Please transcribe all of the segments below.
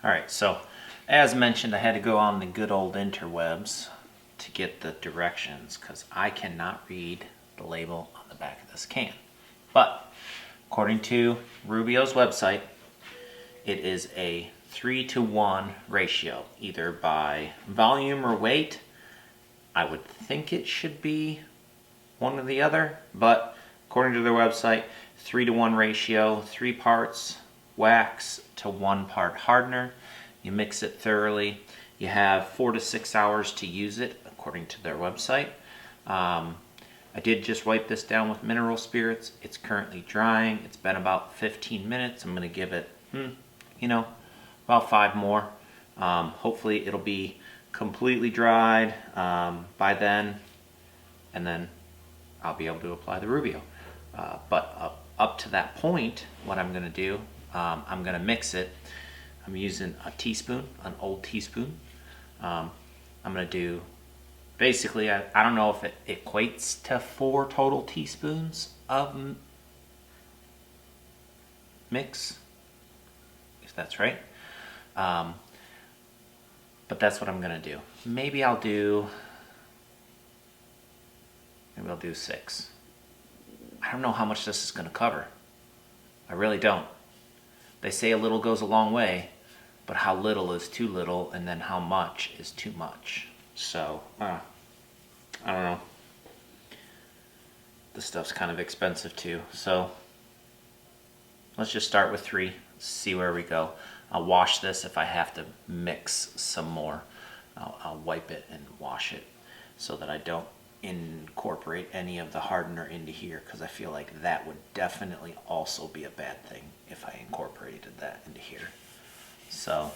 Alright, so as mentioned, I had to go on the good old interwebs to get the directions because I cannot read the label on the back of this can. But according to Rubio's website, it is a 3-to-1 ratio, either by volume or weight. I would think it should be one or the other, but according to their website, 3-to-1 ratio, 3 parts wax to 1 part hardener. You mix it thoroughly. You have 4 to 6 hours to use it, according to their website. I did just wipe this down with mineral spirits. It's currently drying. It's been about 15 minutes. I'm going to give it, about 5 more. Hopefully it'll be completely dried by then, and then I'll be able to apply the Rubio. But up to that point, what I'm going to do, I'm going to mix it. I'm using a teaspoon, an old teaspoon. I'm going to do, basically, I don't know if it equates to 4 total teaspoons of mix, if that's right. But that's what I'm going to do. Maybe I'll do 6. I don't know how much this is going to cover. I really don't. They say a little goes a long way, but how little is too little, and then how much is too much. So, I don't know. This stuff's kind of expensive too. So, let's just start with 3, see where we go. I'll wash this if I have to mix some more. I'll wipe it and wash it so that I don't incorporate any of the hardener into here, because I feel like that would definitely also be a bad thing if I incorporated that into here. So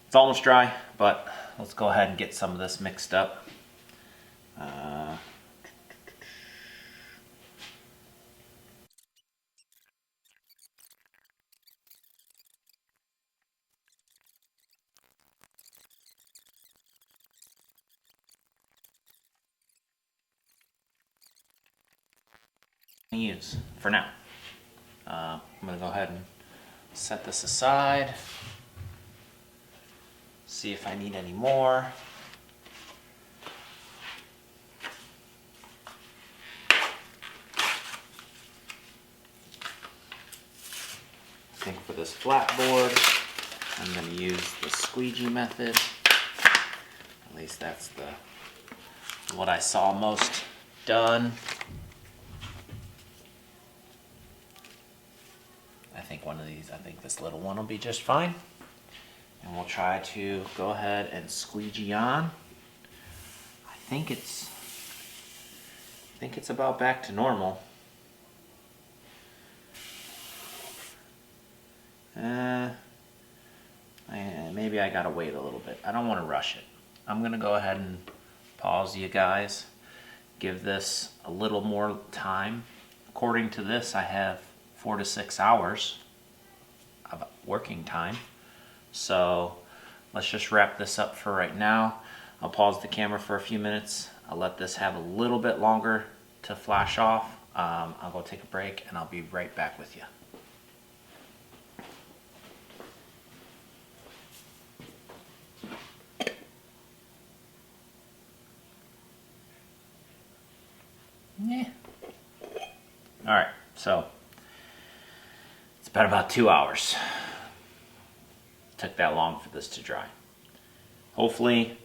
it's almost dry, but let's go ahead and get some of this mixed up. Use for now. I'm going to go ahead and set this aside, see if I need any more. I think for this flat board, I'm going to use the squeegee method. At least that's what I saw most done. I think this little one will be just fine. And we'll try to go ahead and squeegee on. I think it's about back to normal. Maybe I gotta wait a little bit. I don't want to rush it. I'm gonna go ahead and pause you guys. Give this a little more time. According to this, I have 4 to 6 hours of working time. So let's just wrap this up for right now. I'll pause the camera for a few minutes. I'll let this have a little bit longer to flash off. I'll go take a break and I'll be right back with you. Yeah. All right, so it's been about 2 hours. Took that long for this to dry. Hopefully,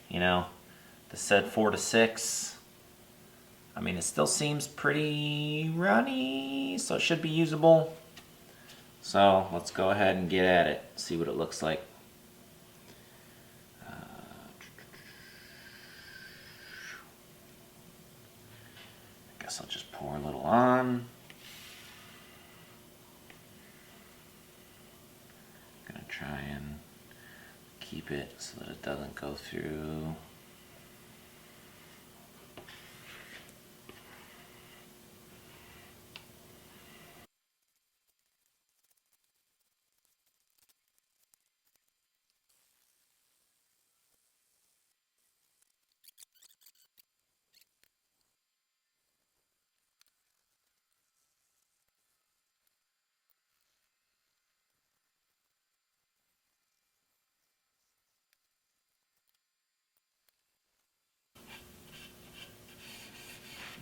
this said 4 to 6. I mean, it still seems pretty runny, so it should be usable. So let's go ahead and get at it, see what it looks like. I guess I'll just pour a little on. Gonna try and keep it so that it doesn't go through.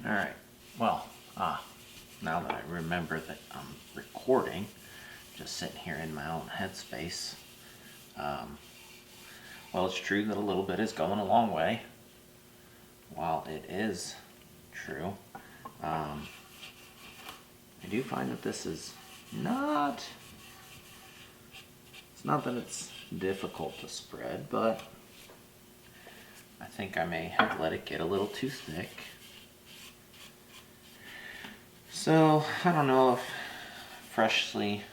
All right, well, now that I remember that I'm recording, just sitting here in my own headspace, well, it's true that a little bit is going a long way. While it is true, I do find that this is not, it's not that it's difficult to spread, but I think I may have let it get a little too thick. So, I don't know if freshly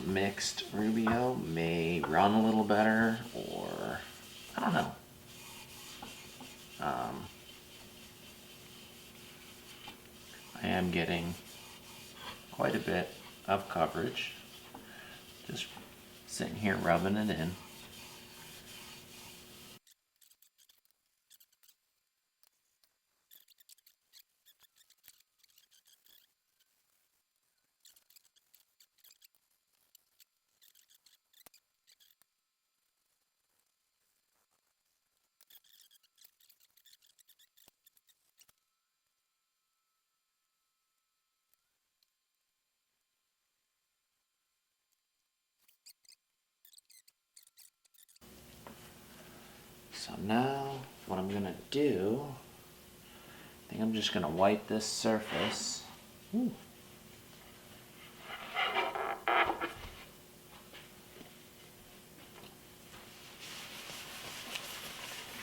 mixed Rubio may run a little better, or I don't know. I am getting quite a bit of coverage, just sitting here rubbing it in. So now what I'm gonna do, I think I'm just gonna wipe this surface. Ooh.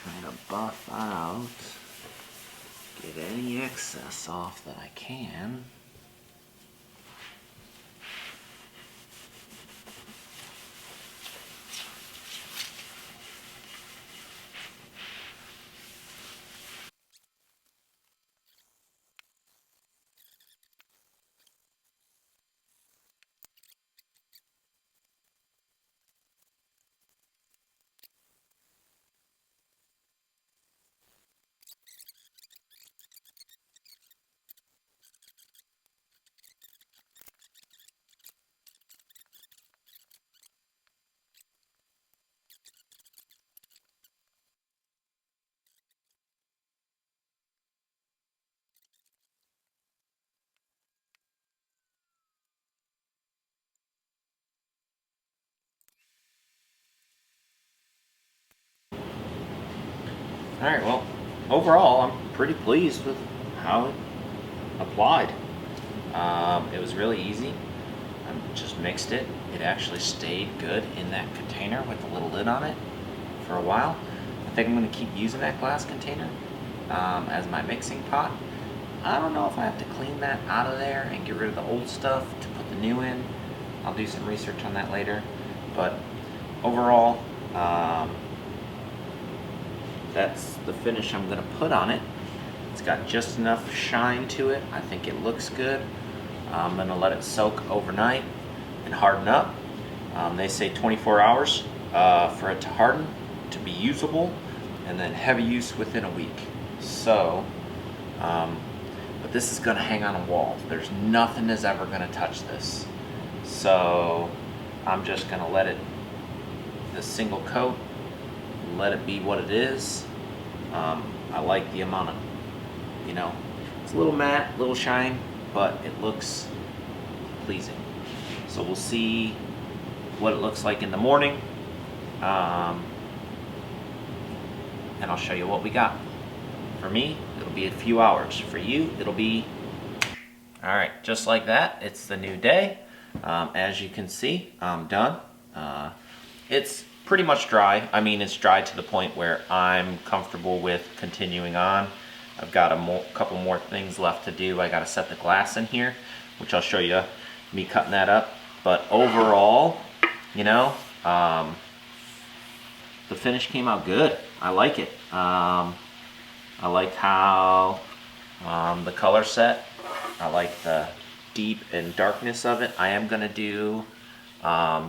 Trying to buff out, get any excess off that I can. Alright, well, overall I'm pretty pleased with how it applied. It was really easy. I just mixed it. It actually stayed good in that container with the little lid on it for a while. I think I'm going to keep using that glass container as my mixing pot. I don't know if I have to clean that out of there and get rid of the old stuff to put the new in. I'll do some research on that later. But overall, that's the finish I'm going to put on it. It's got just enough shine to it. I think it looks good. I'm going to let it soak overnight and harden up. They say 24 hours for it to harden, to be usable, and then heavy use within a week. So, but this is going to hang on a wall. There's nothing that's ever going to touch this. So I'm just going to let it, the single coat, let it be what it is. I like the amount of, it's a little matte, a little shine, but it looks pleasing. So we'll see what it looks like in the morning, and I'll show you what we got. For me, it'll be a few hours. For you, it'll be, all right, just like that. It's the new day. As you can see, I'm done. It's pretty much dry. I mean, it's dry to the point where I'm comfortable with continuing on. I've got a couple more things left to do. I got to set the glass in here, which I'll show you me cutting that up. But overall, the finish came out good. I like it. I like how the color set. I like the deep and darkness of it. I am going to do a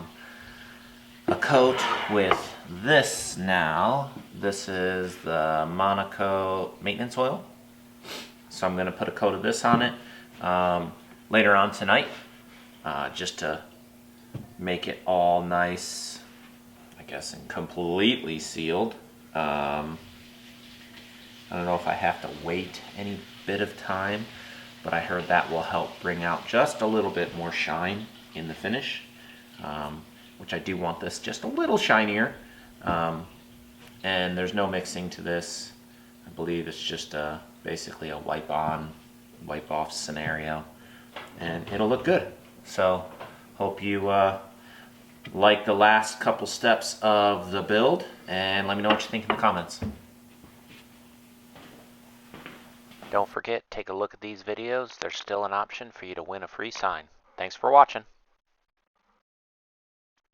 coat with this now. This is the Monocoat maintenance oil. So I'm going to put a coat of this on it later on tonight, just to make it all nice, I guess, and completely sealed. I don't know if I have to wait any bit of time, but I heard that will help bring out just a little bit more shine in the finish, which I do want this just a little shinier. And there's no mixing to this. I believe it's just basically a wipe on, wipe off scenario, and it'll look good. So hope you like the last couple steps of the build, and let me know what you think in the comments. Don't forget, take a look at these videos. There's still an option for you to win a free sign. Thanks for watching.